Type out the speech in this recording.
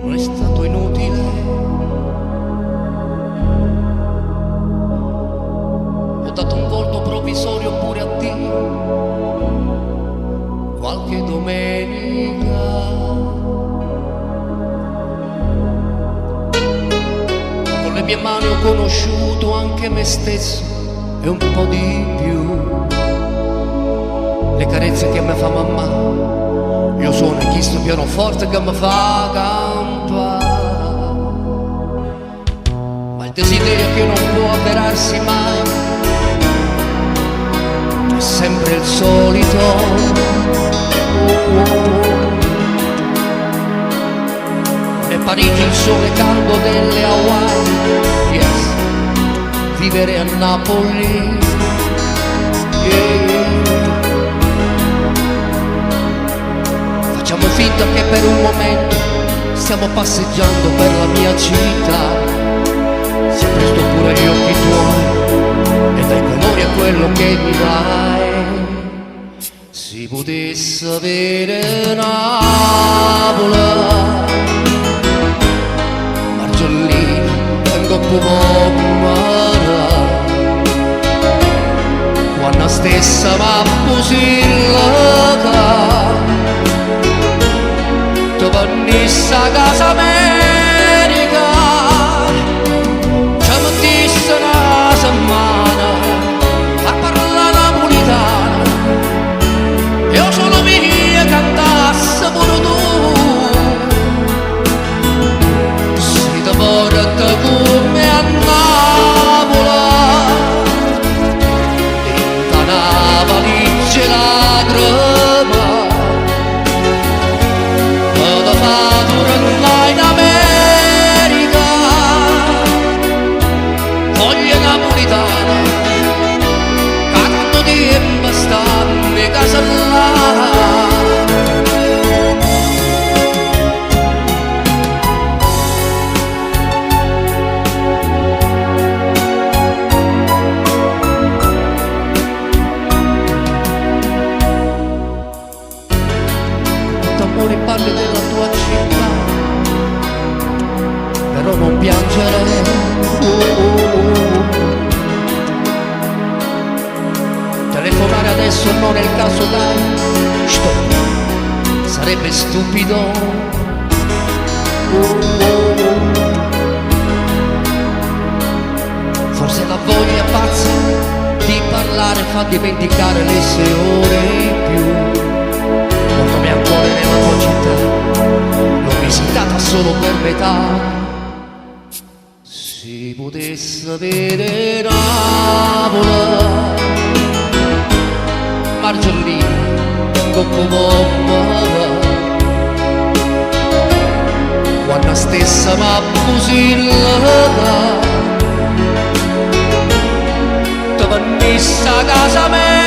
non è stato inutile. Ho dato un volto provvisorio pure a Dio qualche domenica. Con le mie mani ho conosciuto anche me stesso e un po' di più. Le carezze che mi fa mamma, io suono questo pianoforte che mi fa campare. Ma il desiderio che non può avverarsi mai è sempre il solito. E Parigi il sole caldo delle Hawaii, yes, vivere a Napoli, yeah. Facciamo finta che per un momento stiamo passeggiando per la mia città. Se presto pure gli occhi tuoi e dai colori a quello che mi dai. Si potesse avere Napoli, Margiolina, vengo pomara, quando stessa ma pusillata, tu venisse a casa America, ci mettisse una settimana a parlare napolitana. Io sono mia cantasse pure tu, si ti porta come a Napoli, in una valigia lacrima, me da fa tornare in America, voglia napolitana, che tanto tempo stanno in casa là. Amore parli della tua città, però non piangere. Telefonare adesso non è il caso, dai, stop, sarebbe stupido. Forse la voglia pazza di parlare fa dimenticare le 6 ore in più. Portami ancora nella tua città, l'ho visitata solo per metà. Si potesse avere Napoli, Margiolina, Cocco Bomba, quando stessa ma pusillata, tu venisse a casa mia.